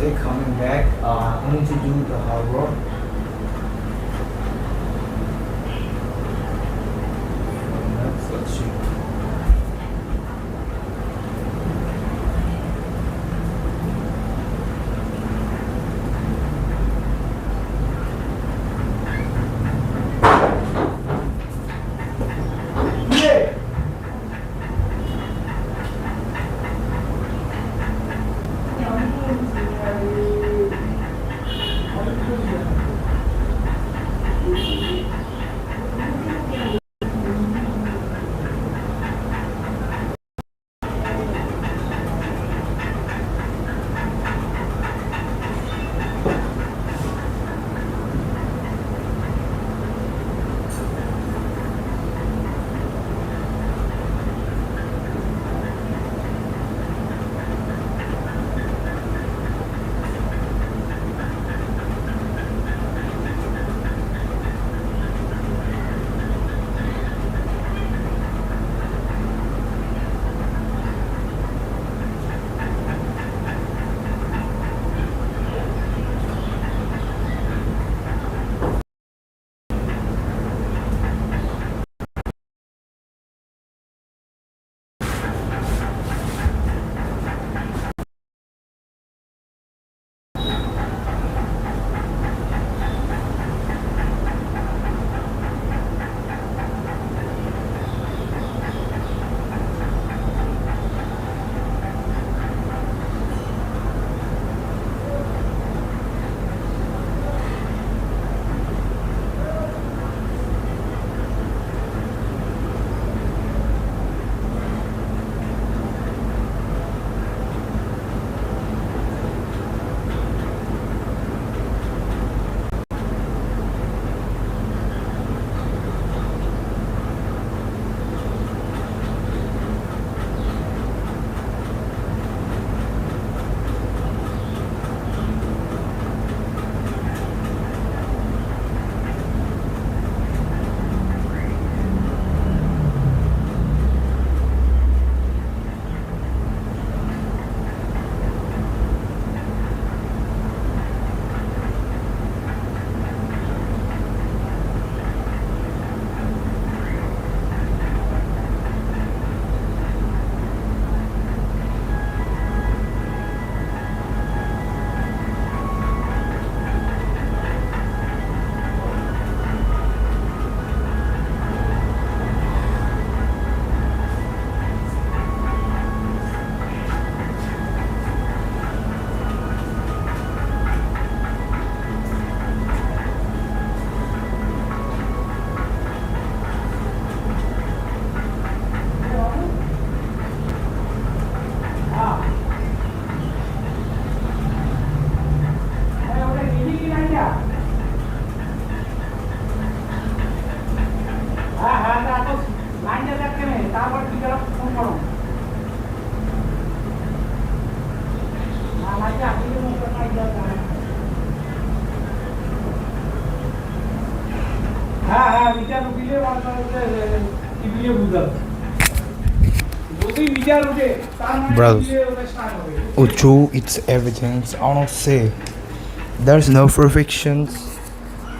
day coming back. I need to do the hard work. Let's see. Brothers, Uchu, it's everything. I don't say there's no perfections.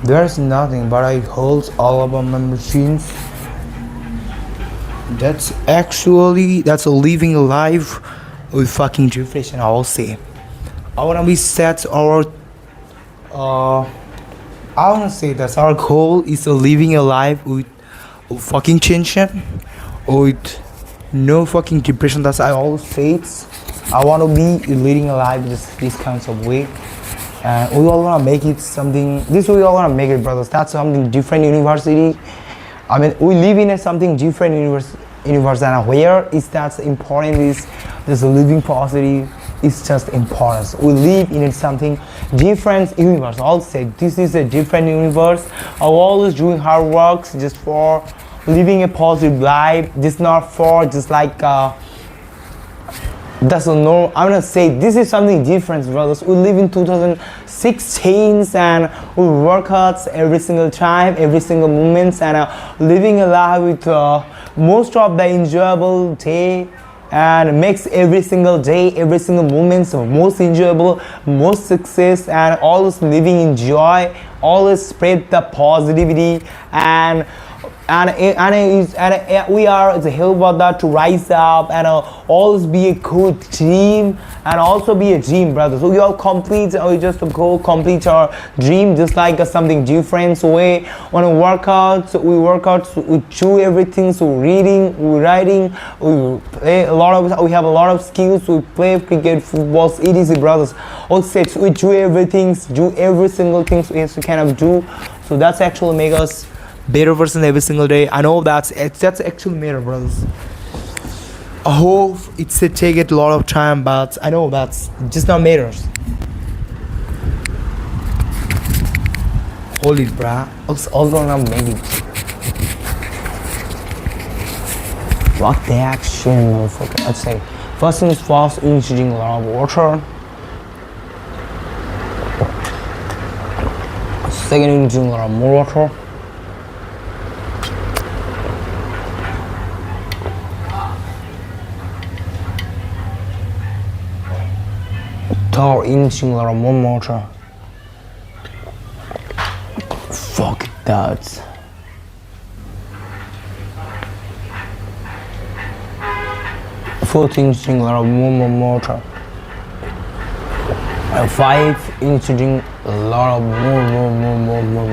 There's nothing, but I hold all about my machines. That's a living life with fucking depression. I'll say. I wanna be set or I wanna say that our goal is living a life with fucking tension, with no fucking depression. That's I always say it. I wanna be leading a life this kinds of way. And we all wanna make it something. This we all wanna make it, brothers. That's something different university. I mean, we live in a something different universe, and where is that's important is this living positive is just important. We live in something different universe. I'll say this is a different universe. I'm always doing hard works just for living a positive life. This not for just like that's a no. I'm gonna say this is something different, brothers. We live in 2016 and we work hard every single time, every single moment, and living a life with most of the enjoyable day and makes every single day, every single moment most enjoyable, most success, and always living in joy, always spread the positivity, and we are the help of that to rise up and always be a good team and also be a dream, brother. So we all complete, we just go complete our dream just like something different. So we want to work out, so we work out, so we do everything, so reading, we writing, we play a lot of, we have a lot of skills, we play cricket, football, etc, brothers. All set, we do everything, do every single thing we kind of do. So that's actually make us better person every single day. I know that's actually matter, brothers. I hope it's a take it a lot of time, but I know that's just not matters. Hold it, bruh. Also not maybe. Fuck the action, motherfucker. I'd say first thing is first, we're drinking a lot of water. Second, we're drinking a lot more water. Third, drinking a lot more water. Fuck that. Fourth, drinking a lot more water. And five, drinking a lot of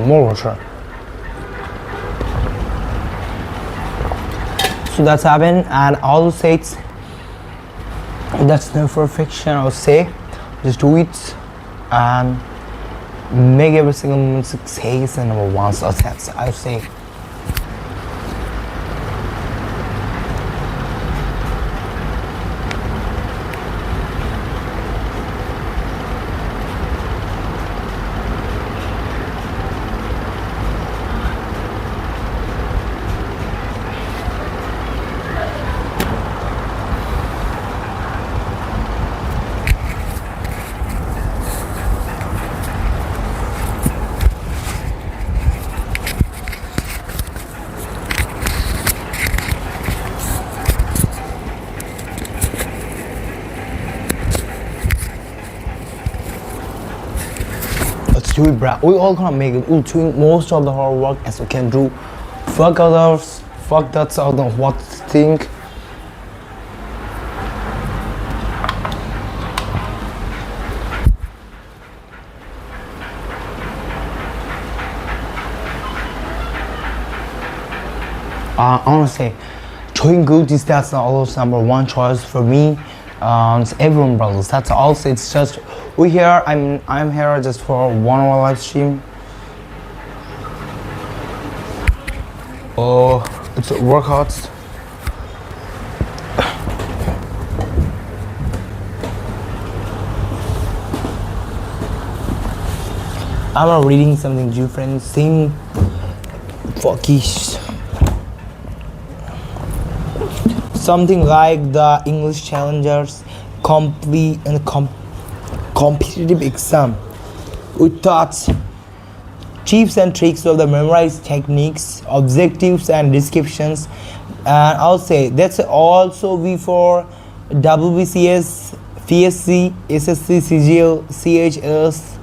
more water. So that's happened, and all say it's that's no perfection. I would say just do it and make every single moment success and number one. So that's I would say. Let's do it, bro. We all gonna make it. We'll do most of the hard work as we can do. Fuck others. Fuck that's out of what to think. Honestly, doing good is that's not always number one choice for me. It's everyone, brothers. That's also it's just we here. I'm here just for 1 hour live stream. Oh, it's workouts. I'm reading something different. Same fuckish. Something like the English Challengers competitive exam with thoughts, tips and tricks of the memorized techniques, objectives and descriptions. And I'll say that's also before WBCS, PSC, SSC, CGL, CHS,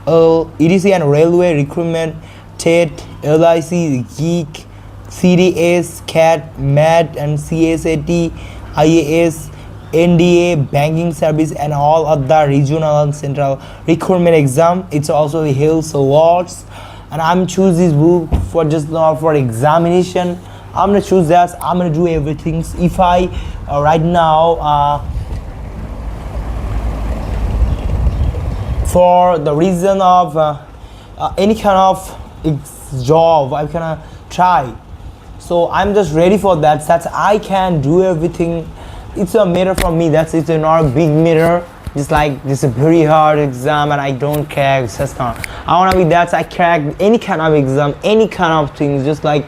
EDC and Railway Recruitment, TET, LIC, GEEK, CDS, CAT, MAT and CSAT, IAS, NDA, Banking Service and all other regional and central recruitment exam. It's also the Hills Awards, and I'm choose this book for just not for examination. I'm gonna choose that. I'm gonna do everything. If I right now for the reason of any kind of job I can try. So I'm just ready for that. That's I can do everything. It's a matter for me. That's it's not a big matter. Just like this is a very hard exam and I don't care. It's just not. I wanna be that. I crack any kind of exam, any kind of things. Just like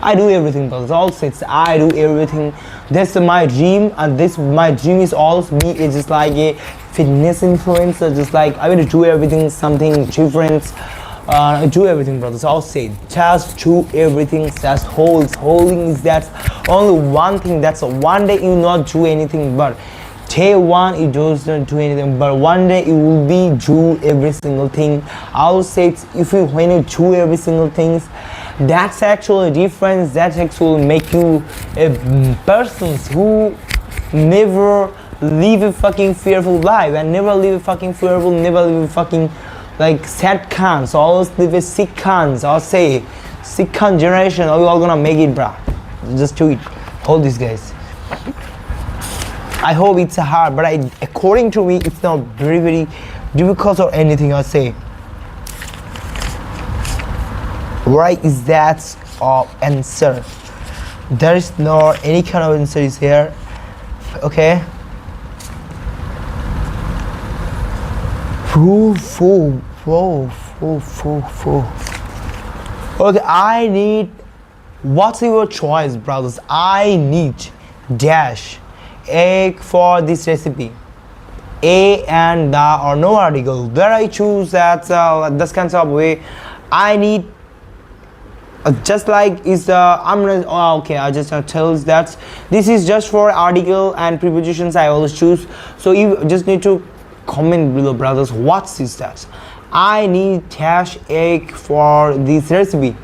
I do everything. But also it's I do everything. That's my dream, and this my dream is also me. It's just like a fitness influencer. Just like I want to do everything, something different. Do everything, brothers. I'll say just do everything. Just holding is that only one thing. That's one day you not do anything, but day one you don't do anything, but one day you will be do every single thing. I'll say if you when you do every single things, that's actually a difference. That actually make you a person who never live a fucking fearful life and never live a fucking fearful, never live a fucking like sad cons, always live a sick cons. I'll say sick con generation. Are we all gonna make it, bruh? Just do it. Hold these guys. I hope it's hard, but according to me, it's not very difficult or anything. I'll say. Why is that answer? There is no any kind of answer is here. Okay. Okay, I need. What's your choice, brothers? I need dash egg for this recipe. A and the or no article. Where I choose that this kind of way. I need just like is I'm gonna okay. I just tell us that this is just for article and prepositions. I always choose. So you just need to comment below, brothers. What is that? I need dash egg for this recipe.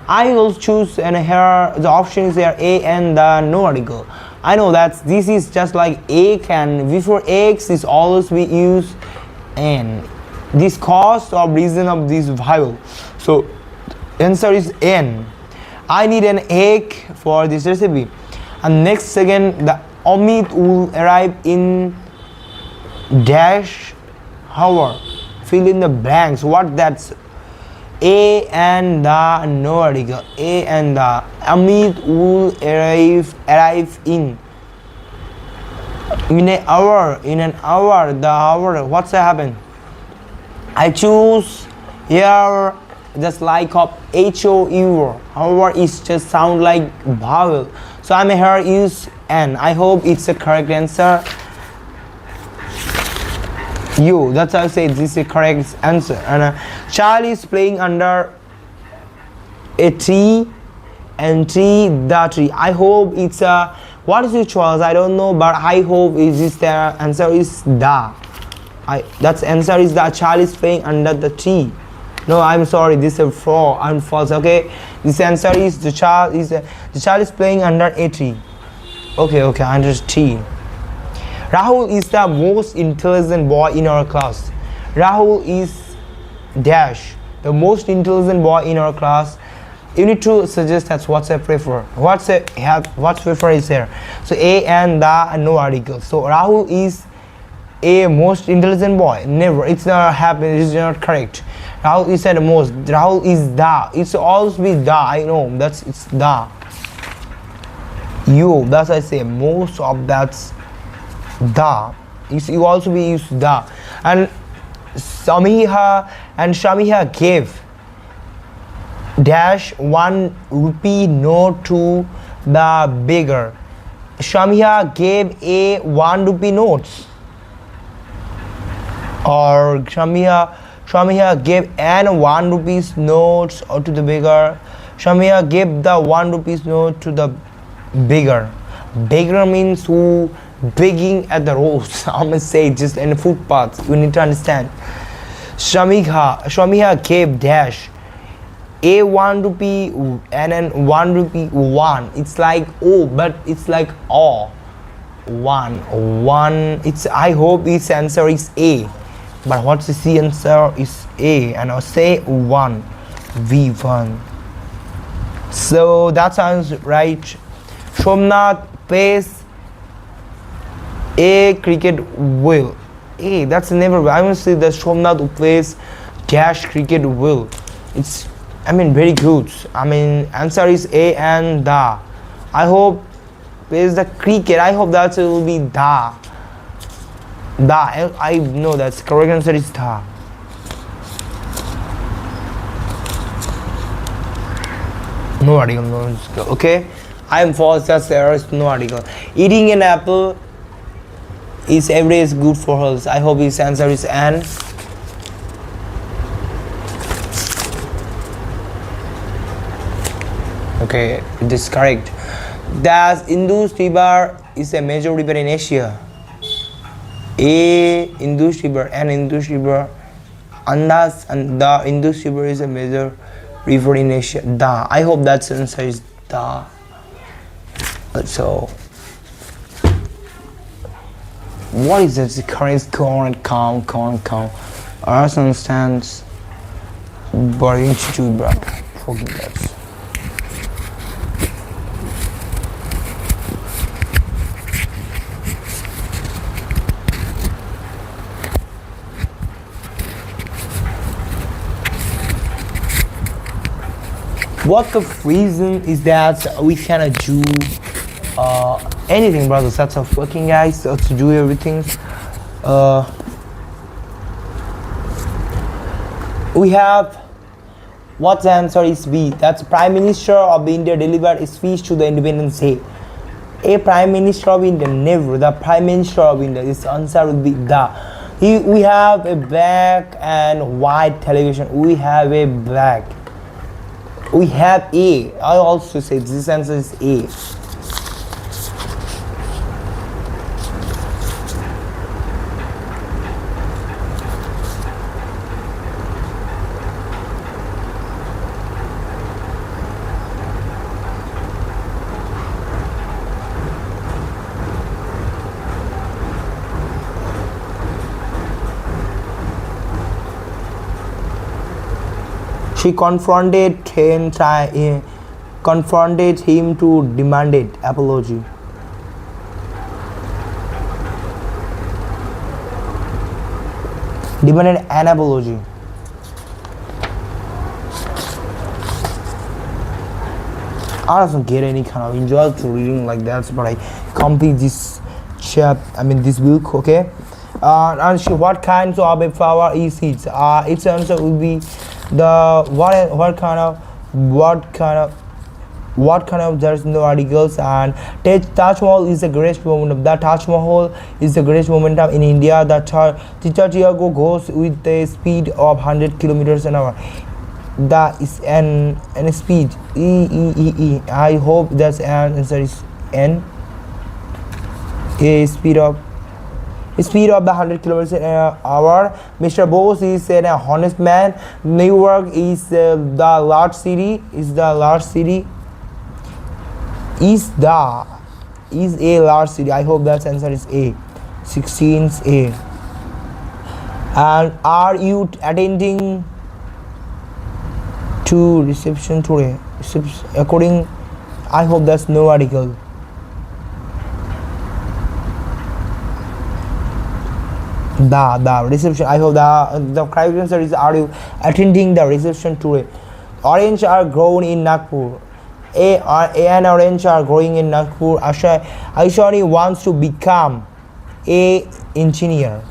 I will choose, and here the option is there A and the no article. I know that this is just like egg, and before eggs is always we use n. This cause or reason of this vowel. So answer is n. I need an egg for this recipe. And next second the Amit will arrive in dash hour. Fill in the blanks. What that's A and the no article. A and the Amit will arrive in an hour. In an hour. The hour. What's happen? I choose here just like of HOU. However, it's just sound like vowel. So I'm here use N. I hope it's the correct answer. You. That's how I say this is the correct answer. And Charlie is playing under a tree and tree the tree. I hope it's a what is your choice? I don't know, but I hope is this the answer is the. That's answer is the Charlie is playing under the tree. No, I'm sorry. This is false. I'm false. Okay, this answer is the child is playing under a tree. Okay, under tree. Rahul is the most intelligent boy in our class. Rahul is dash the most intelligent boy in our class. You need to suggest that's what's a prefer. What's prefer is there. So A and the and no article. So Rahul is a most intelligent boy. Never. It's not happen. It is not correct. Rahul is the most. Rahul is the. It's always be the. I know. It's the. You. That's I say. Most of that's the. You also be used the. And Shamiha gave dash 1 rupee note to the beggar. Shamiha gave a 1 rupee notes. Or Shamiha gave an 1 rupees notes or to the beggar. Shamiha gave the 1 rupees note to the beggar. Beggar means who begging at the roads. I'm gonna say just in the footpaths. You need to understand. Shamiha gave dash a 1 rupee and then 1 rupee 1. It's like oh, but it's like oh. 1. It's I hope its answer is A. But what's the answer is A, and I'll say 1 V1. So that sounds right. Somnath plays a cricket will. A, that's never. I will say that Somnath plays dash cricket will. It's very good. Answer is A and the. I hope plays the cricket. I hope that will be the. I know that's correct answer is the. No article, no. Okay, I am false. That's there is no article. Eating an apple is every day is good for health. I hope his answer is N. Okay, this is correct. Thus, Indus River is a major river in Asia. A Indus River and Indus River. Andas and the Indus River is a major river in Asia. The. I hope that's the answer is the. So, what is this? The current count. Earth understands. Boring to bro. Forgive that. What the reason is that we cannot do anything, brothers? That's a fucking guys to do everything. We have what's the answer is B. That's Prime Minister of India delivered a speech to the Independence Day. A Prime Minister of India, never. The Prime Minister of India. This answer would be the. We have a black and white television. We have a black. We have A. I also say this answer is A. She confronted him to demanded apology. Demanded an apology. I doesn't get any kind of enjoy to reading like that, but I complete this this book, okay? And what kinds of a flower is it? Its answer will be the what kind of there's no articles. And Taj Mahal is the greatest momentum. The Taj Mahal is the greatest momentum in India. The Tiago goes with the speed of 100 kilometers an hour. That is an speed E. I hope that's an answer is N. A speed of the 100 kilometers an hour. Mr. Bose is an honest man. New York is the large city. Is a large city. I hope that answer is A. 16 A. And are you attending to reception today? According, I hope that's no article. The reception. I hope the correct answer is, are you attending the reception today? Orange are grown in Nagpur. A and orange are growing in Nagpur. Aishani wants to become an engineer.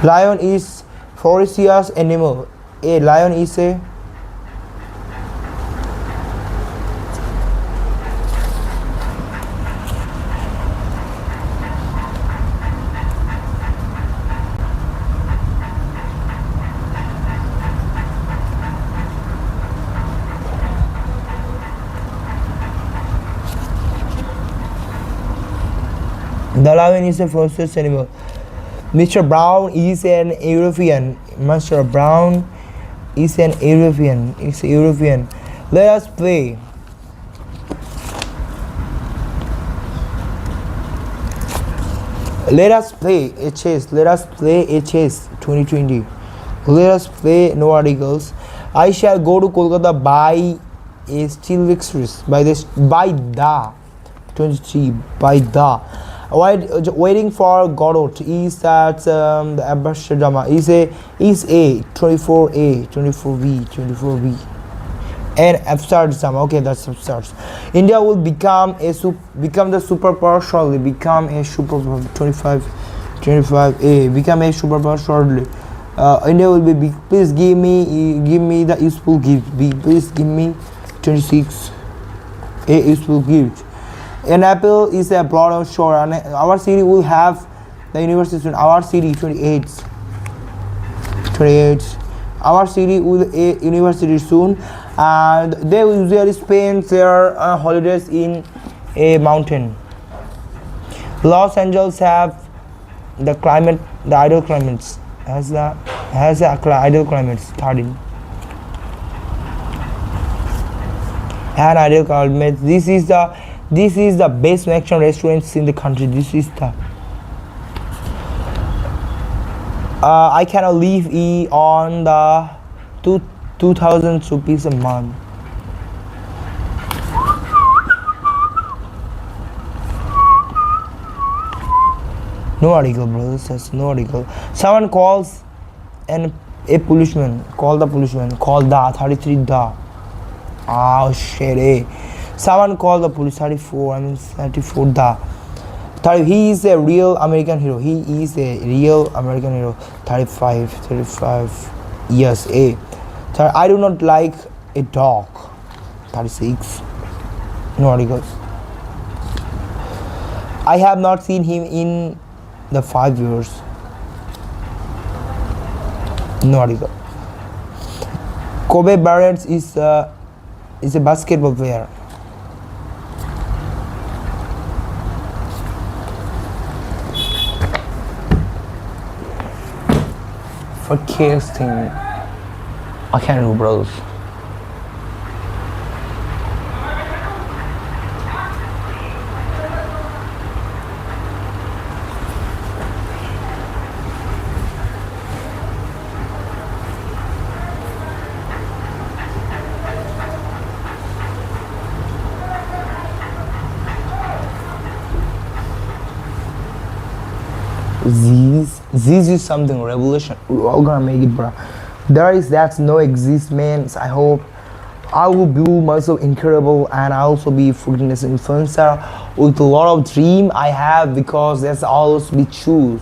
Lion is ferocious animal. A lion is a The lion is a ferocious animal. Mr. Brown is an European. Mr. Brown is an European. It's European. Let us play. Let us play a chess. 2020. Let us play no articles. I shall go to Kolkata by a steel express. By the 23. By the. Waiting for Godot is that the Amsterdam is a 24A 24B and Amsterdam. Okay, that's Amsterdam. India will become the superpower shortly. Become a superpower 25A. Become a superpower shortly. India will be big. Please give me the useful gift. Please give me 26 a useful gift. An apple is a broad shore, and our city will have the university. Our city 28. create our city with a university soon, and they usually spend their holidays in a mountain. Los Angeles have the climate, the ideal climates has the ideal climates 13 and ideal climate. This is the best Mexican restaurants in the country. This is the I cannot live on the 2,000 rupees a month. No article, brothers. That's no article. Someone calls a policeman. Call the policeman. Call the 33 the. Oh shit, eh. Someone called the police 34. I mean 34 the. He is a real American hero. He is a real American hero. 35 years, eh. I do not like a dog. 36. No articles. I have not seen him in the 5 years. No article. Kobe Bryant is a basketball player. For casting, I can't do, brothers. This is something revolution. We're all gonna make it, bro. That's no exist, man. So I hope I will build myself incredible, and I also be fitness influencer with a lot of dream I have, because that's always be choose.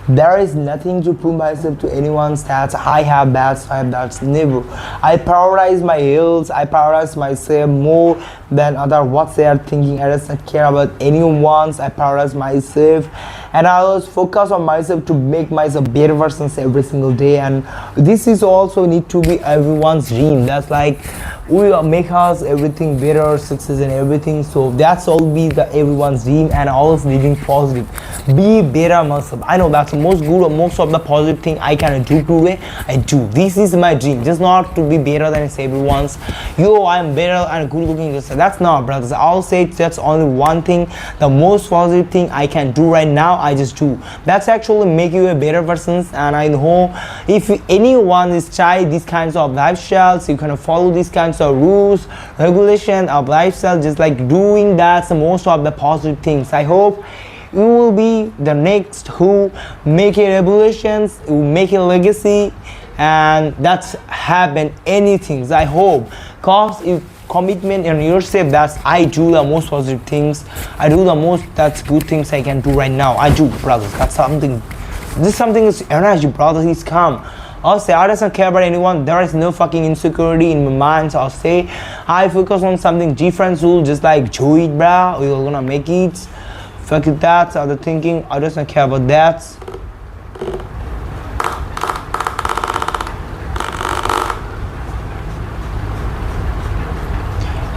There is nothing to prove myself to anyone that I have that's never. I prioritize my health, I prioritize myself more than other what they are thinking. I don't care about anyone's. I prioritize myself, and I always focus on myself to make myself better versions every single day. And this is also need to be everyone's dream. That's like we make us everything better, success and everything. So that's all be the everyone's dream, and always living positive. Be better myself. I know that's the most good or most of the positive thing I can do today. I do. This is my dream. Just not to be better than everyone's. Yo, I'm better and good looking. That's not, brothers. I'll say that's only one thing. The most positive thing I can do right now, I just do. That's actually make you a better person. And I know if anyone is try these kinds of lifestyles, you can follow these kinds of rules, regulation of lifestyle, just like doing that's the most of the positive things. I hope you will be the next who make a revolutions, who make a legacy, and that's happen anything. I hope, cause if commitment in yourself, that's I do the most positive things, I do the most that's good things I can do right now. I do, brothers. That's something. This something is energy, brothers. It's calm. I'll say I don't care about anyone. There is no fucking insecurity in my mind. So I'll say I focus on something different. So just like do it, bro. We're gonna make it. Fuck it, that's other thinking. I just don't care about that.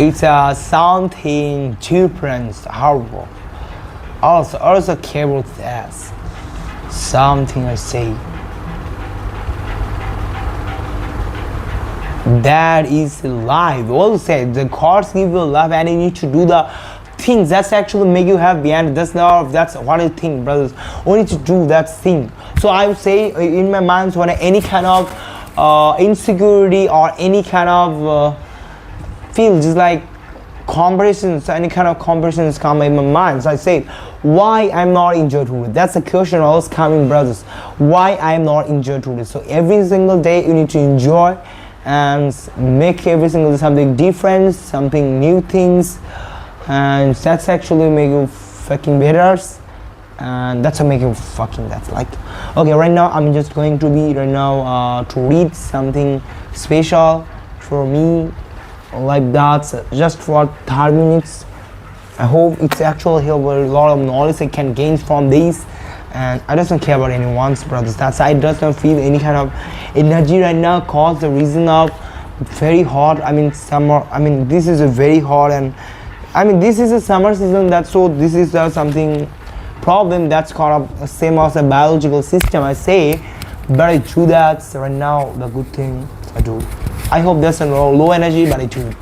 It's something different, horrible. Also care about that. Something I say. That is life. Also say the cards give you life, and you need to do the things that's actually make you happy, and that's what I think, brothers. Only to do that thing. So I would say in my mind, when any kind of insecurity or any kind of feel just like comparisons, any kind of comparisons come in my mind. So I say, why I'm not enjoyed today? That's the question always coming, brothers. Why I'm not enjoyed today? So every single day you need to enjoy and make every single day something different, something new things, and that's actually make you fucking better, and that's what make you fucking that's like. Okay, right now I'm just going to be to read something special for me, like that, just for 30 minutes. I hope it's actually help a lot of knowledge I can gain from this. and I doesn't care about anyone's brothers. That's I doesn't feel any kind of energy right now cause the reason of very hot. I mean summer. I mean this is a very hot and I mean this is a summer season. That's so this is something problem that's called up same as a biological system. I say, but I do that so right now. The good thing I do. I hope there's a low energy, but I do.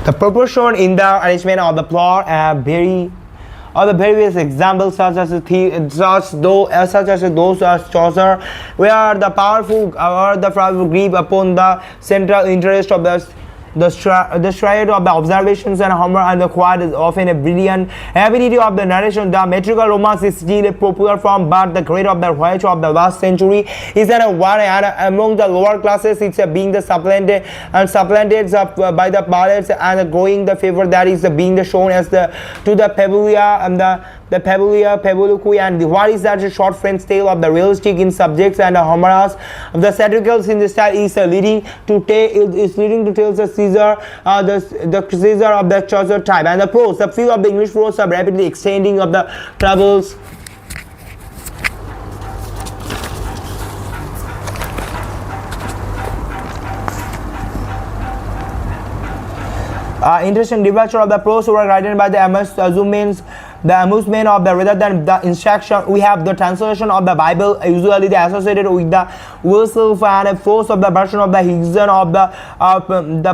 The proportion in the arrangement of the plot are very the various examples such as those as Chaucer, where the powerful or the powerful grip upon the central interest of the stride of the observations and Homer and the quiet is often a brilliant ability of the narration. The metrical romance is still a popular form, but the great of the voyage of the last century is that one among the lower classes. It's being the supplanted by the ballads and growing the favor that is being shown as the to the Pebulia and the Pebuliqui and what is that short French tale of the realistic in subjects and the Homerus of the satiricals in the style is leading to tales of Caesar, the Caesar of the Chaucer type and the prose. The field of the English prose are rapidly extending of the troubles. Interesting departure of the prose were written by the amusement of the rather than the instruction. We have the translation of the Bible usually they associated with the Wilself and force of the version of the Higson of the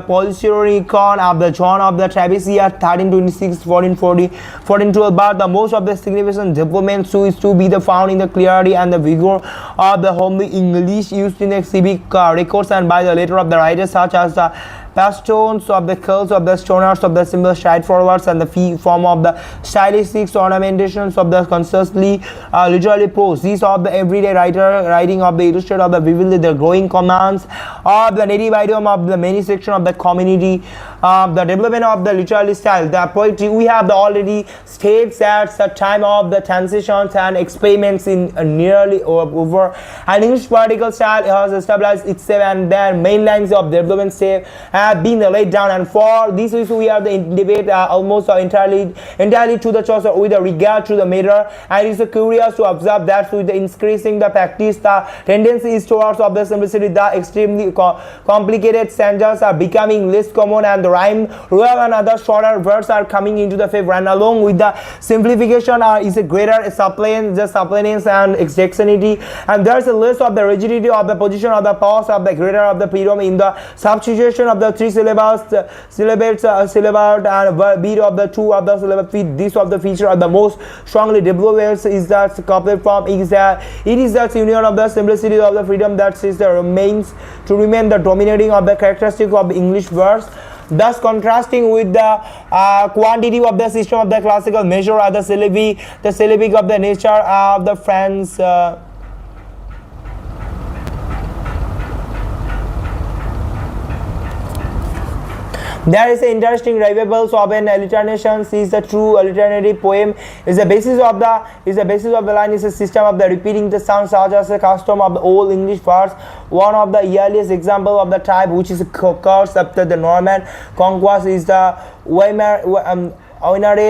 Polysyronicon of the John of the Trabisia 1326 1440 1412. But the most of the significant developments is to be the found in the clarity and the vigor of the homely English used in the civic records and by the letter of the writers such as the pastones of the curls of the stoners of the simple stride forwards and the form of the stylistic ornamentations of the concisely literally prose. These of the everyday writing of the illustrator of the vividly the growing commands of the native idiom of the many section of the community. The development of the literary style, the poetry we have the already states at the time of the transitions and experiments in nearly over an English poetical style has established itself and their main lines of development have been laid down, and for this reason we are the debate almost entirely to the Chaucer with regard to the matter, and it is curious to observe that with the increasing the practice the tendency is towards of the simplicity. The extremely complicated stanzas are becoming less common and the rhyme, rural and other shorter words are coming into the favor, and along with the simplification is a greater suppleness and dexterity, and there is a less of the rigidity of the position of the pause of the greater of the freedom in the substitution of the three syllables syllable and beat of the two of the syllable feet. This of the feature of the most strongly developed is that couplet form is that it is that union of the simplicity of the freedom that is the remain the dominating of the characteristic of the English verse, thus contrasting with the quantity of the system of the classical measure or the syllabic of the nature of the French. There is an interesting revival of an alliteration. Is the true alternative poem is the basis of the line is a system of the repeating the sound such as a custom of the old English verse. One of the earliest example of the type which is occurs after the Norman conquest is the Oinare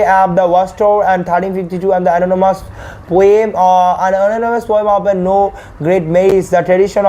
of the Wastor and 1352 and the anonymous poem of no great merit. The tradition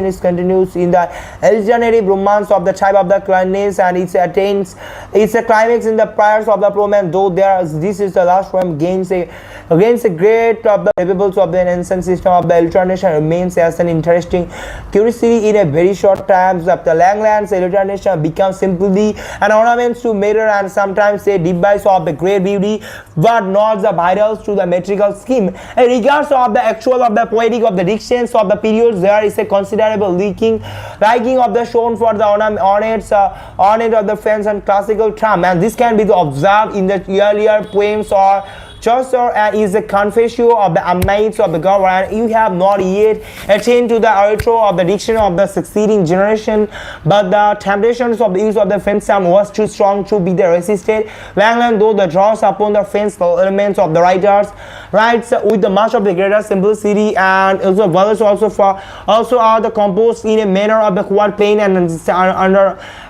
is continues in the alternative romance of the type of the climax, and it attains its climax in the prayers of the romance, though this is the last poem gains a great of the revival of the ancient system of the alternation remains as an interesting curiosity in a very short time. The Langland's alternation becomes simply an ornament to matter and sometimes a device of the great beauty, but not the vitals to the metrical scheme. In regards of the actual of the poetic of the dictions of the periods, there is a considerable liking of the shown for the ornate of the French and classical charm, and this can be observed in the earlier poems or Chaucer is the confessio of the amaids of the government. You have not yet attained to the outro of the diction of the succeeding generation, but the temptations of the use of the French sum was too strong to be resisted. Langland, though the draws upon the French elements of the writers, writes with the much of the greater simplicity, and also verses also are the composed in a manner of the quite plain and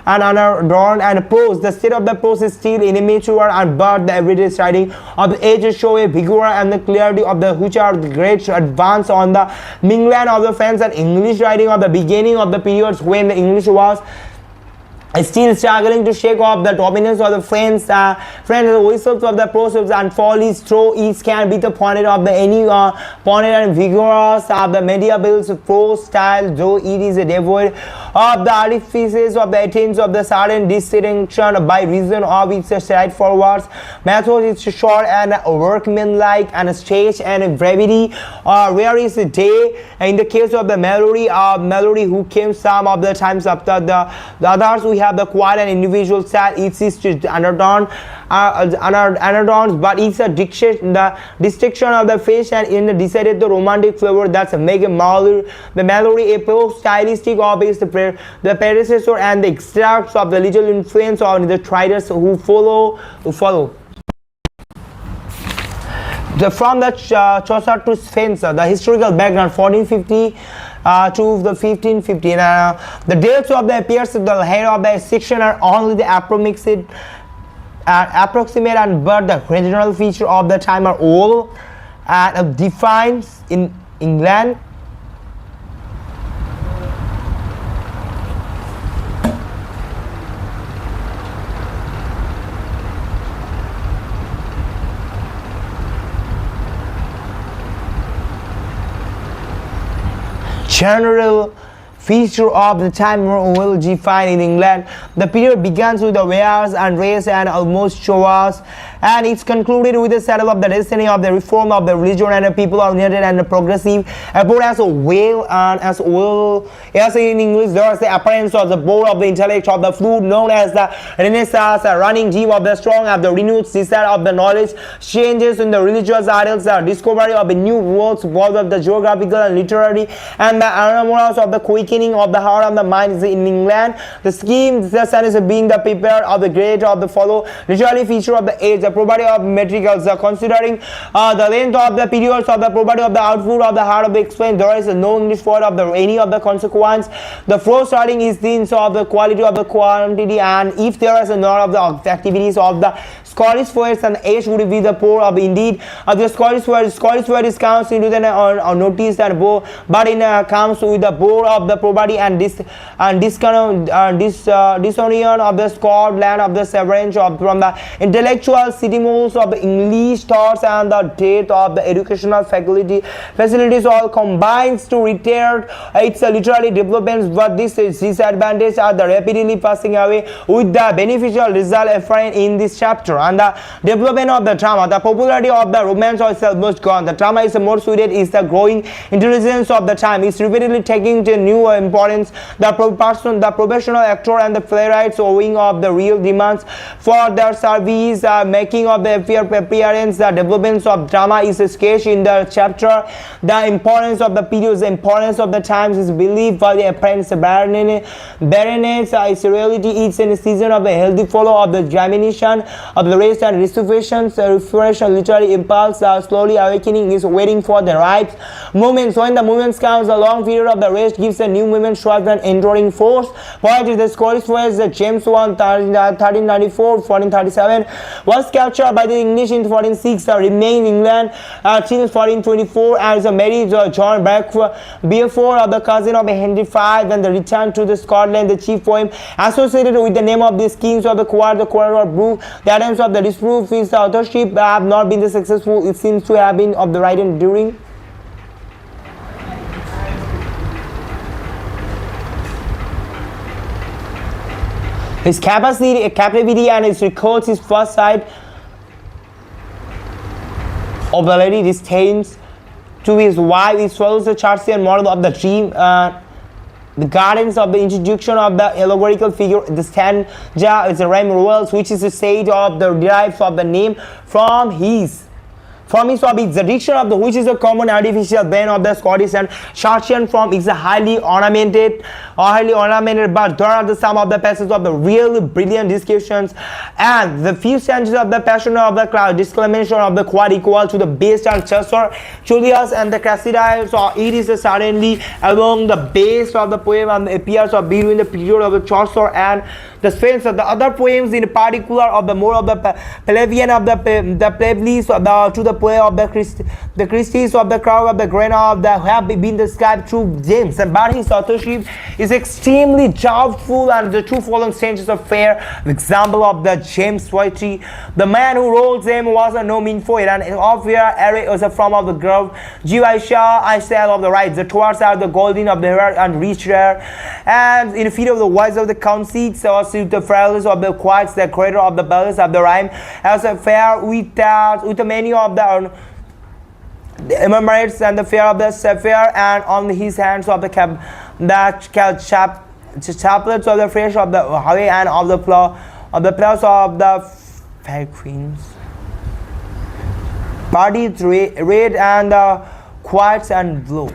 unadorned and prose. The state of the prose is still immature, and but the everyday writing of the ages show a vigor and the clarity of the which are the great advance on the mingling of the French and English writing of the beginning of the periods when the English was still struggling to shake off the dominance of the French. The whistles of the proverbs and follies through each can be the pointed of the any pointed and vigorous of the medieval prose style, though it is devoid of the artifices of the Athens of the sudden distinction by reason of its straightforward method. It's short and workmanlike and stage and brevity. Where is the day? In the case of the melody who came some of the times after the others, we have the quiet and individual style. It is underdone, but it's a diction, the distinction of the face and in the decided the romantic flavor that's make a melody, the melody a pro stylistic of is the predecessor and the extracts of the little influence on the writers who follow. From the Chaucer to Spenser, the historical background 1450 to the 1515. The dates of the appearance of the head of the section are only the approximate and but the regional feature of the time are all defined in England. General feature of the time will define in England. The period begins with the wars and race and almost shows, and it's concluded with the settle of the destiny of the reform of the religion and the people are united and progressive. About as well and as well as in English, there is the appearance of the board of the intellect of the fluid known as the Renaissance, a running deep of the strong of the renewed desire of the knowledge, changes in the religious ideals, the discovery of the new worlds, both of the geographical and literary, and the anomalies of the quickening of the heart and the mind is in England. The scheme, the sun is being the prepare of the great of the follow, literally feature of the age, the property of metricals, considering the length of the periods of the property of the output of the heart of the explain, there is no English word of the any of the consequence. The first starting is things of the quality of the quantity, and if there is a lot of the activities of the Scottish poets and age would be the poor of indeed the Scottish word is counts into the notice and but in comes with the board of the property and disunion of the Scotland of the severance of from the intellectual stimulus of the English thoughts and the death of the educational facilities all combines to retard its literary developments, but this disadvantage are the rapidly passing away with the beneficial result apparent in this chapter. And the development of the drama, the popularity of the romance is almost gone. The drama is more suited is the growing intelligence of the time. It's repeatedly taking to new importance. The professional actor and the playwrights owing of the real demands for their service, making of the appearance. The developments of drama is sketched in the chapter. The importance of the periods, the importance of the times is believed by the apparent barrenness is reality. It's in a season of a healthy follow of the germination of the race and restorations, refresh literary impulse, slowly awakening is waiting for the right moments. When the moments comes, a long period of the rest gives a new movement sharp and enduring force. Poetry, the Scottish poet James 1394-1437 was captured by the English in 1406, remained in England till 1424 as a marriage John Beaufort of the cousin of Henry V, and the return to the Scotland. The chief poem associated with the name of these kings of the Quarter of Brook. The attempts of the disproof his authorship have not been successful. It seems to have been of the right enduring. His captivity and his records his first sight of the lady disdains to his wife. He swallows the Chartian model of the dream. The gardens of the introduction of the allegorical figure, the stanza is a rhyme rules, which is the sage of the derives of the name from his from is of its addiction of the which is a common artificial band of the Scottish and Churchian form is a highly ornamented but there are the some of the passages of the really brilliant descriptions and the few sentences of the passion of the cloud disclamation of the quite equal to the best and Chaucer, Julius and the Cressida, so it is certainly among the best of the poem and appears of between the period of the Chaucer and the Spence of the other poems in particular of the more of the Pelagian of the Plavlis of the to the poem of the Christies of the crowd of the Grena of the have been described through James and but his authorship is extremely doubtful and the two following stages of fair example of the James poetry. The man who wrote them was a no mean poet and of where Eric was a from of the grove Jivaisha I said of the right the towards are the golden of the hair and rich rare and in the feet of the wise of the conceits also the frailness of the quiets the creator of the balance of the rhyme as a fair with the many of the commemorates and the fear of the sapphire and on his hands of the chaplets of the fresh of the highway and of the plow of the plows of the fair queens. Parties red and quiets and blue.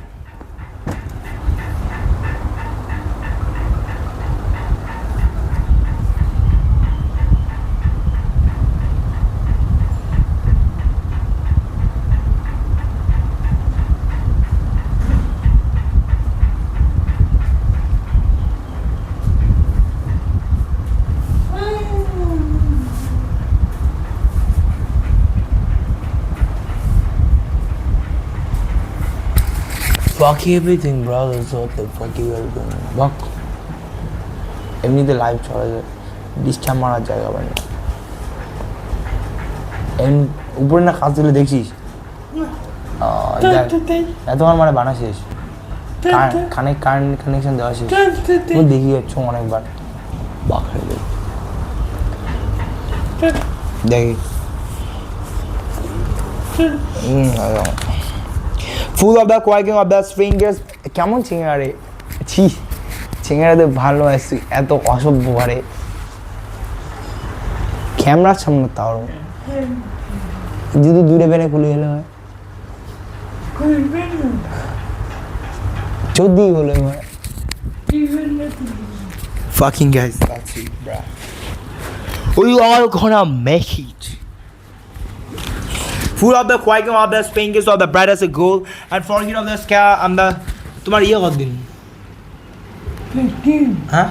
Fuck everything, bro. That's what the fuck you are doing. Fuck. এমনিতে live চলে যায় disturb মারার জায়গা বানি উপরে না কাজ দিলে দেখছিস এত আমার মানে বানা শেষ কানেকশন দেওয়া শেষ তুমি দেখি যাচ্ছ অনেকবার বাখরে দেখি full of the quacking of the springers কেমন চিংড়া রে ছি চিংড়াতে ভালো আসছি এত অসভ্য পারে ক্যামেরার সামনে তাও যদি দূরে বেড়ে খুলে গেলে হয় যদি হলে হয় Fucking guys, that's it, bruh. We all gonna make it. Full of the quaking of the fingers of the bright as a gold and forget of the sky and the তোমার ইয়ে কতদিন হ্যাঁ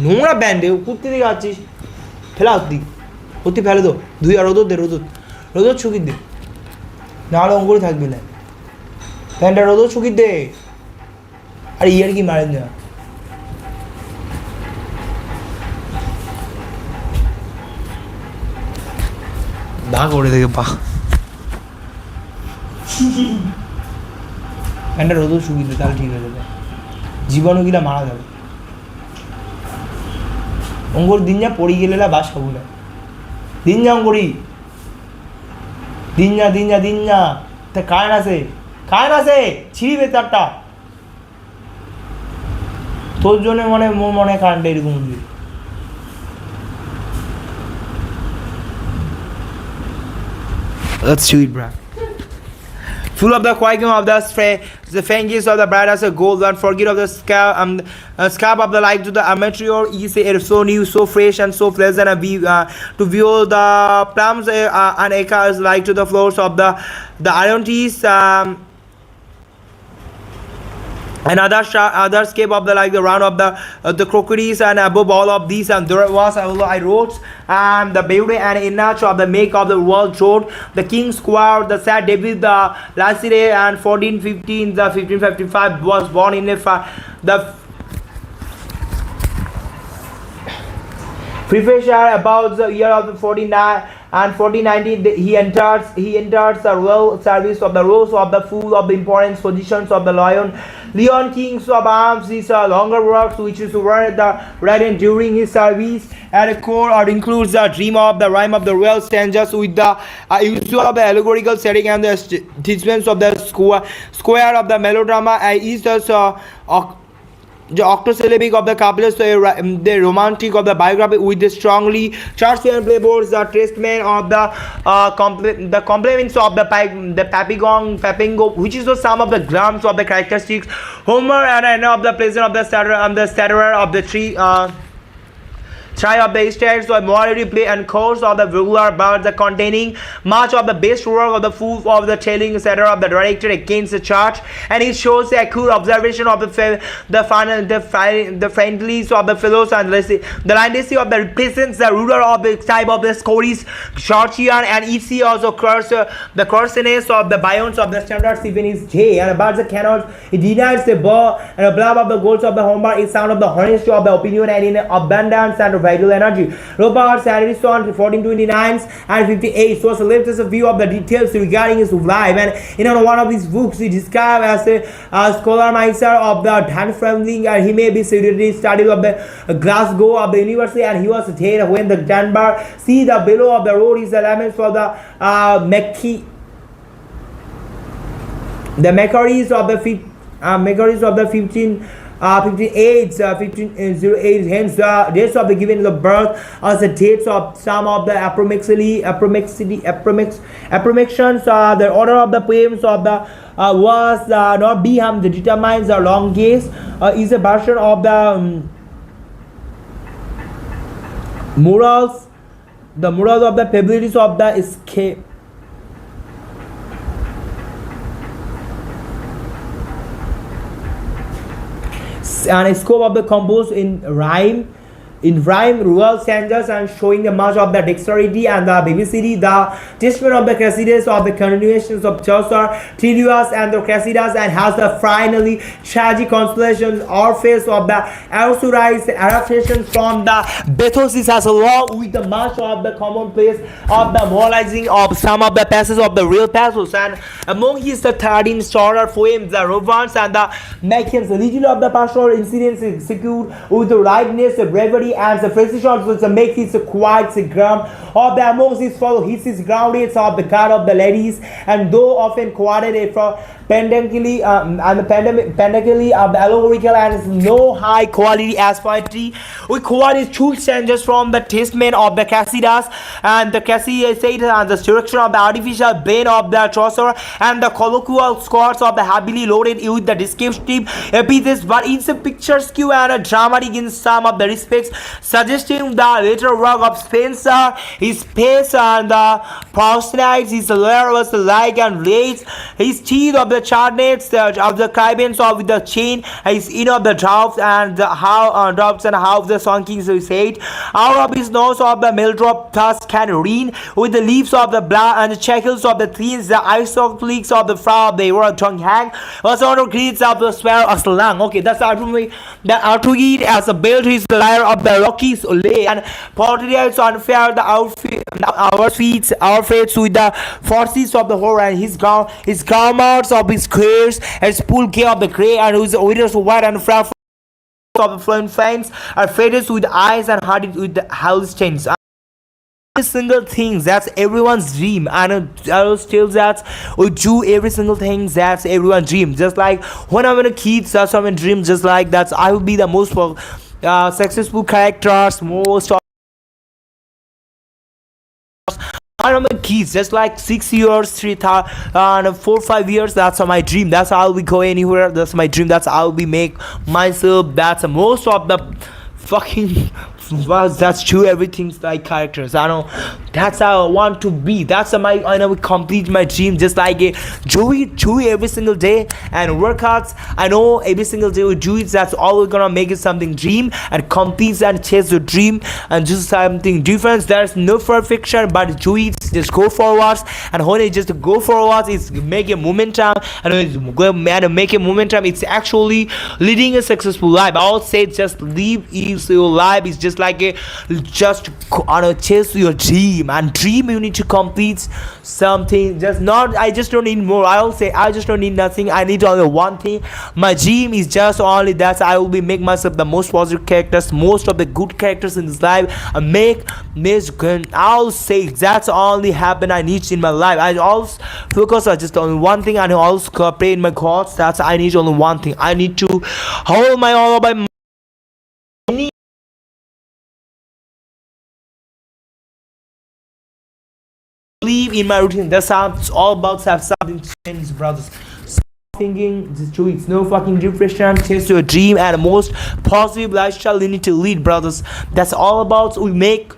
নোংরা ব্যান্ডে কুর্তি দিকে আছিস ফেলা দিক কুর্তি ফেলে দো দুই আর রোদর দে রোদর ছুকি দে নাহলে অঙ্কুরে থাকবি না প্যান্টটা রোদর ছুকি দে আর ইয়ার কি মারেন না ভাগ ওরে থেকে পা প্যান্টটা রোদর ছুকি দে তাহলে ঠিক হয়ে যাবে জীবাণুগুলা মারা যাবে অঙ্কুর দিন যা পড়ি গেলে বাস খাবো না দিন যা অঙ্কুরি দিন যা তা কারেন্ট আছে ছিঁড়িবে তারটা তোর জন্য মোর মনে কারেন্টটা এরকম উঠবে Let's do it, bro. Full of the quaking of the fringes of the bright as a gold and forget of the scalp of the light to the amateur is so new, so fresh and so pleasant to view the plums and acres like to the floors of the iron teas and other scape of the like the round of the crocodiles and above all of these and there was I wrote the beauty and image of the make of the world road the king square the sad David the last day and 1555 was born in the Prefecture about the year of the 49 and 1419 he enters the royal service of the rows of the full of the important positions of the Leon kings of arms is a longer works which is were the written during his service and a core or includes the dream of the rhyme of the royal stanzas with the use of the allegorical setting and the teachments of the square of the melodrama is the the octosyllabic of the couplet, the romantic of the biography with the strongly Chartesian playboards, the testament of the complements of the papingo, which is the sum of the grams of the characteristics. Homer and of the pleasure of the stutterer of the tree. Try of the states of morality play and course of the regular birds the containing much of the best work of the food of the telling etc. of the director against the charge, and it shows the accurate observation of the friendlies of the fellows and the lindacy of the represents the ruler of the type of the Scottish Georgian, and it also the coarseness of the bions of the standard even is J and about the cannot it denies the bar and the blab of the goals of the Homer is sound of the honesty of the opinion and in abundance and vital energy. Roberts and Ariston 1429 and 58 so left us a view of the details regarding his life, and in one of his books he described as a scholar master of the Dan Fremling, and he may be studied of the Glasgow of the university, and he was there when the Dunbar see the below of the road is elements for the Macquaries of the 1508, hence the dates of the given the birth as the dates of some of the approximations. The order of the poems of the was not Beham that determines the longest is a version of the morals of the probabilities of the escape. And a scope of the composed in rhyme, rural stanzas, and showing the much of the dexterity and the vivacity, the testament of the Cressidas of the continuations of Chaucer, Tilius, and the Cressidas, and has the finally tragic constellations or face of the Arasurais adaptations from the Bethosis as along with the much of the commonplace of the moralizing of some of the passages of the real passages, and among his the 13 shorter poems, the Rovans and the Macans, the little of the pastoral incidents is secured with the rightness, the bravery, and the precision which make his quite the ground of the amongst his follow his is grounded of the god of the ladies, and though often quoted from pendantly of the allegorical and is no high quality as poetry. We quoted two stanzas from the testament of the Cassidas, and the Cassidas and the structure of the artificial brain of the Chaucer, and the colloquial scores of the heavily loaded with the descriptive epithets, but it's a picturesque and a dramatic in some of the respects, suggesting the later work of Spenser, his pace and the Pausanites, his lair was like and rays, his teeth of the charnets of the cribens of the chain, his in of the drops and the drops and how the sonkings is said. Out of his nose of the meldrop thus can reign with the leaves of the blood and the shackles of the trees, the isoclics of the flower of the world tongue hang, was on creeds of the spell of the lung. Okay, that's Artuid as a build his lyre of the Rockies lay, and portraits unfair the our fates with the forces of the horror, and his garments of his squares and spool gay of the grey, and whose widows white and frail of the flowing flames are faded with eyes and hearted with the hell stains. Every single thing that's everyone's dream, and still that we do every single thing that's everyone's dream. Just like when I'm in a kid, that's my dream. Just like that, I will be the most successful characters, most. I'm a kids, just like 6 years, 3 and 4 5 years. That's my dream. That's how we go anywhere. That's my dream. That's how we make myself. That's most of the fucking that's true. Everything's like characters. I know that's how I want to be. That's my I know we complete my dream. Just like a Joey every single day and workouts. I know every single day we do it. That's all we're gonna make it something dream and complete and chase the dream and just something different. There's no perfection, but do it. Just go forwards, and when it just go forwards, it's make a momentum, and when it's go and make a momentum, it's actually leading a successful life. I would say just live your life is just is like a just chase your dream, and dream you need to complete something. Just not, I just don't need more. I'll say I just don't need nothing. I need only one thing. My dream is just only that I will be make myself the most positive characters, most of the good characters in this life, and make Miss Gun. I'll say that's only happen I need in my life. I always focus on just only one thing, and I always pray in my gods. That's I need only one thing. I need to hold my all by my believe in my routine. That's how it's all about. Have something to change, brothers. Thinking to it's no fucking depression, change to a dream and the most positive lifestyle you need to lead, brothers. That's all about we make,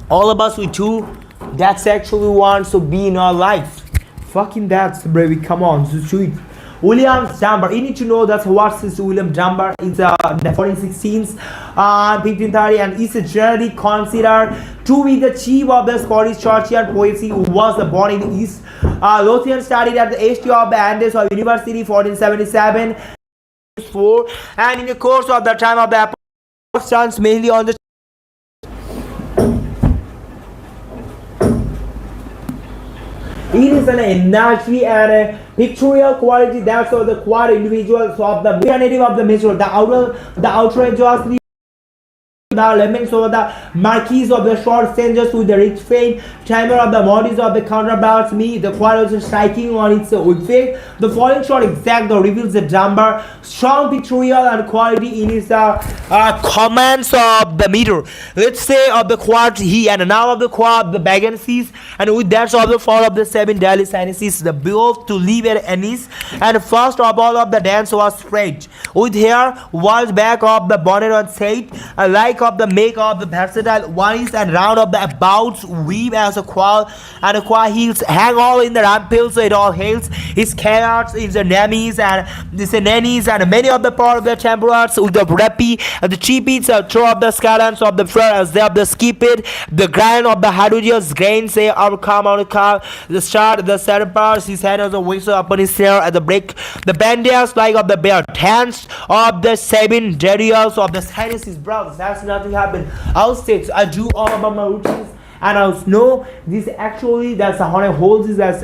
all of us we do. That's actually wants to be in our life. Fucking that's baby, come on, just do it. William Dunbar, you need to know that what is William Dunbar. It's the 1416s, 1530, and is generally considered to be the chief of the Scottish Churchian poetry, who was born in East Lothian, studied at the HT of the Andes of University 1477 and in the course of the time of the stands mainly on the it is an energy and a pictorial quality that's of the quad individuals of the native of the measure, the outrageously the elements of the marquise of the short strangers with the rich fame, timer of the bodies of the counterparts me, the quad is striking on its effect. The following shot exact reveals the Dunbar strong pictorial and quality in his commands of the meter. Let's say of the quad he, and now of the quad the vacancies, and with that of the fall of the 7 daily sinuses, the beloved to live at ease, and first of all of the dance was spread with hair was back of the bonnet on set, like of the make of the versatile ones and round of the abouts weave as a qual, and a qual heels hang all in the rampills, so it all hails his carrots is the nannies and the nannies, and many of the part of the temperats with the rappy and the cheap beats throw of the scallions of the front as they of the skip it, the grind of the hadoudious grains say our come on the car, the start the center parts his head as a whistle upon his hair at the break, the bandages like of the bear hands of the 7 derials of the sinuses, brothers. That's nothing happened. I'll stay. I do all about my routines, and I'll know this actually. That's how I hold this as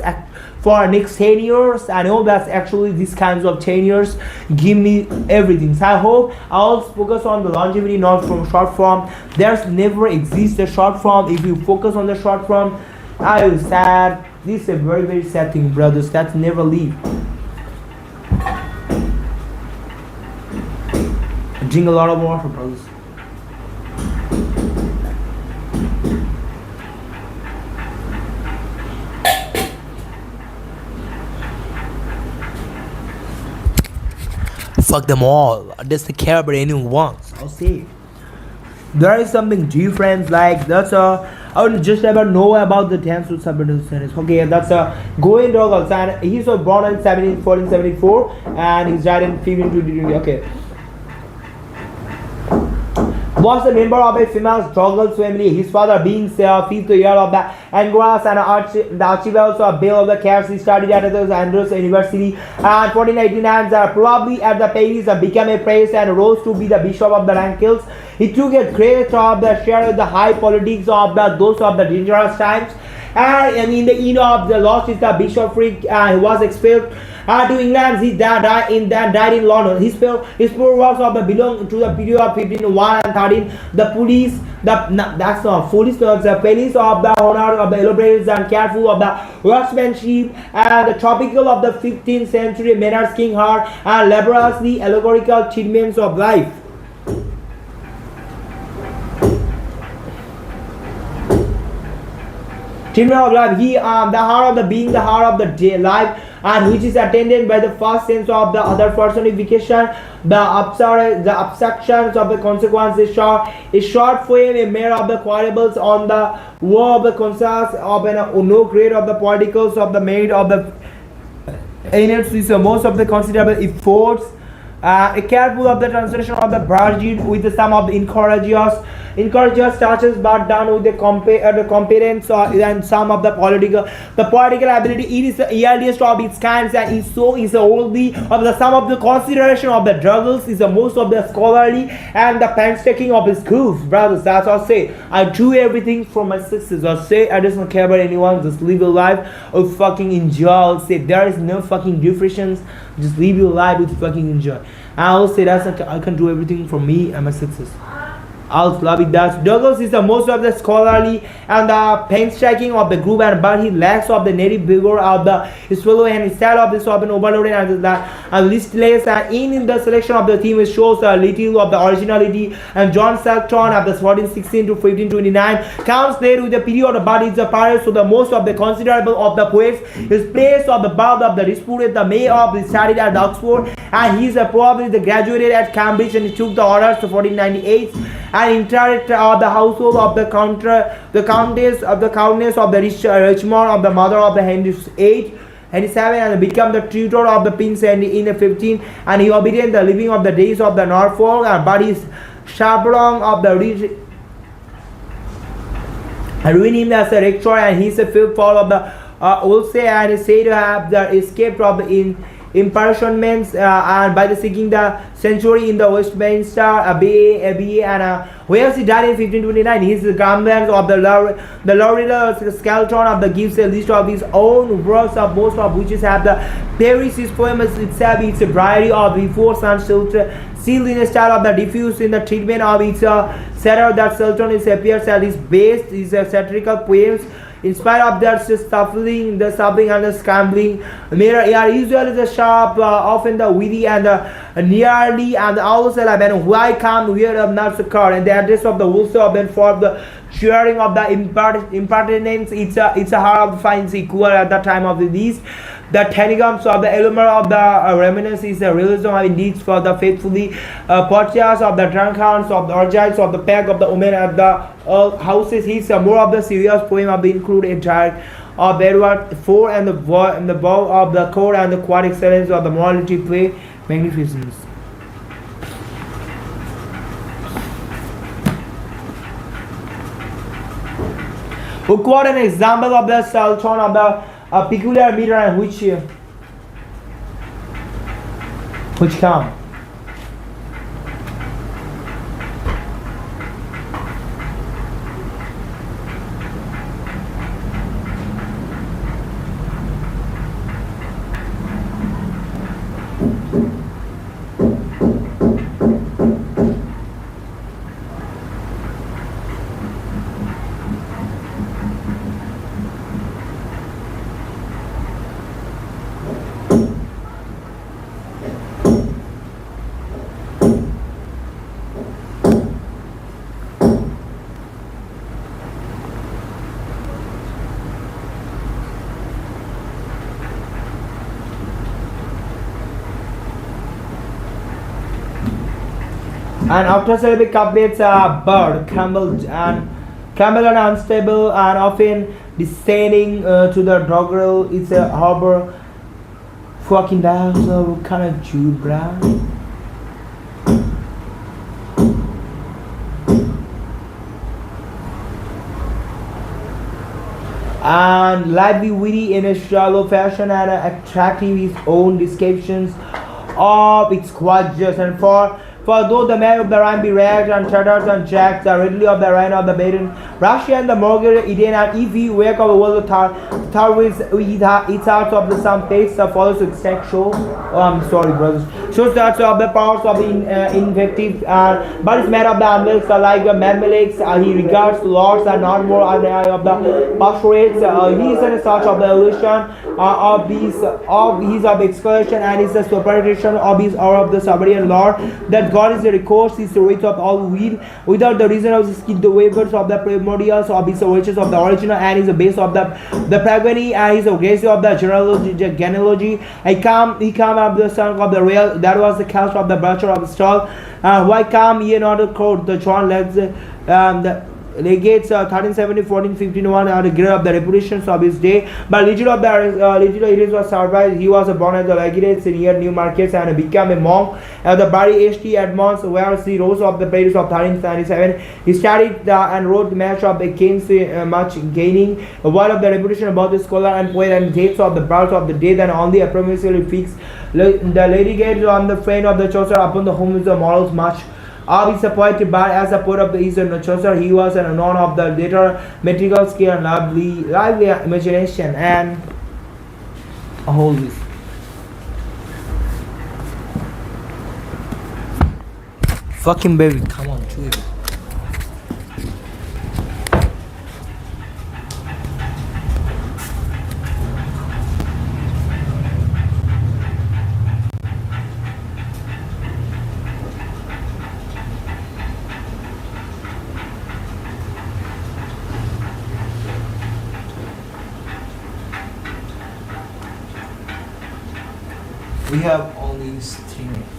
for next 10 years. I know that's actually these kinds of 10 years give me everything. So I hope I'll focus on the longevity, not from short form. There's never exist a short form. If you focus on the short form, I will sad. This is a very very sad thing, brothers. That's never leave. Drink a lot of water, brothers. Fuck them all. Doesn't care about anyone wants. I'll say. There is something different. Like that's I would just ever know about the 10th to Sabbath. Okay, that's Goen Douglas, and he's born in 1474 and he's died in 1520. Okay. Was a member of a famous Douglas family, his father being fifth year of the Angras and the Archibald of Bale of the Cares. He studied at the Andrews University and 1489 probably at the Paris became a priest and rose to be the bishop of the Rankels. He took a great of the share of the high politics of those of the dangerous times, and in the end of the lost is the bishopric, he was expelled to England. He died in London. His poor works of the belong to the period of 1501 and 13. The police, that's not police, the police of the honor of the elaborates and careful of the workmanship and the tropical of the 15th century manners King Heart and laboriously allegorical treatments of life. Treatment of life. He the heart of the being, the heart of the day, life, and which is attended by the first sense of the other personification, the abstractions of the consequences is short frame, a mere of the quadrables on the war of the conscience of no grade of the particles of the made of the innards is most of the considerable efforts Careful of the translation of the Brazil with the some of the encourageous touches, but done with the competence and some of the political ability. It is the earliest of its kinds, and is all the of the some of the consideration of the Douglas is the most of the scholarly and the painstaking of his groups, brothers. That's what I say. I do everything for my success. I say I just don't care about anyone. Just live your life or fucking enjoy. I'll say there is no fucking difference. Just live your life with fucking enjoy. I'll say I can do everything for me and my success. I'll love it. That Douglas is the most of the scholarly and the painstaking of the group, and but he lacks of the native vigor of the swallow and style of this open overloaded and listless, and in the selection of the team it shows a little of the originality. And John Saltron of the 1416 to 1529 comes there with the period, but it's a part so the most of the considerable of the poets is placed of the birth of the disputed the May of the studied at Oxford, and he's probably the graduated at Cambridge, and he took the honors to 1498 and inherited the household of the countess of the Richmond of the mother of the Henry VIII. Henry VII, and become the tutor of the Prince Henry in the 15, and he obtained the living of the days of the Norfolk, but his chaperone of the ruined him as a rector, and he is the fifth fall of the Wolsey, and is said to have the escaped from the impersonments and by the seeking the century in the Westminster Abbey, and whereas he died in 1529. His grandparents of the Laurel Skelton of the gives a list of his own works, of most of which have the Paris is famous itself. It's a variety of before sun sealed in a style of the diffuse in the treatment of its satire that Sultan is appears at his base is a satirical poems. In spite of that stuffing, the stuffing and the scrambling, mirror are usually the sharp, often the witty and the nearly and also and why come weird of not occur, and the address of the wolves of then for the sharing of the impertinence. It's a hard of finds equal at the time of the least. The telegrams of the element of the reminiscence is the realism of indeed for the faithfully portiers of the drunkards of the orgies of the pack of the women at the houses. He's more of the serious poem of the include entire of Edward IV and the bow of the court and the quite excellence of the morality play magnificence. We quote an example of the Sultan of the peculiar meter and which come. And after syllabic couplets are bird, Campbell and unstable and often descending to the doggerel. It's a harbor fucking down, so kind of Jude Brown. And lively, witty in a shallow fashion, and attractive his own descriptions of its quadrants. And for though the man of the Rhine be ragged and tatters and jacked, the readily of the Rhine of the maiden, Russia and the Margaret Eden, and if he wake up a world of Tarwis, its out of the some face that follows to exact show. Oh, I'm sorry, brothers. Shows that of the powers of the invective, but it's made of the Amels like the Mamelakes. He regards lords and not more of the pastorates. He is in such of the illusion of his of excursion, and is the superstition of his or of the sovereign lord that God is the recourse, is the weight of all weed, without the reason of the waivers of the primordials of his riches of the original, and is the base of the progeny, and is the grace of the genealogy. He come of the son of the real, that was the cast of the butcher of the stall. Why come ye not to quote the John legs legates 1370 1451 are the great of the reputations of his day. But little of the little it was survived. He was born as a legate near New Markets and became a monk at the Bari H.T. Edmonds, where he rose of the Paris of 1397. He studied and wrote much of the King's much gaining one of the reputation about the scholar and poet and dates of the birth of the dead and only approximately fixed the litigate on the friend of the Chaucer upon the whom the morals much of his poet, but as a poet of the Eastern Chaucer, he was a known of the later metrical skill and lively imagination and all this. Fucking baby, come on, do it. We have only 3 minutes.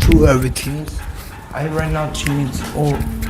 Do everything. I have right now 2 minutes. Oh.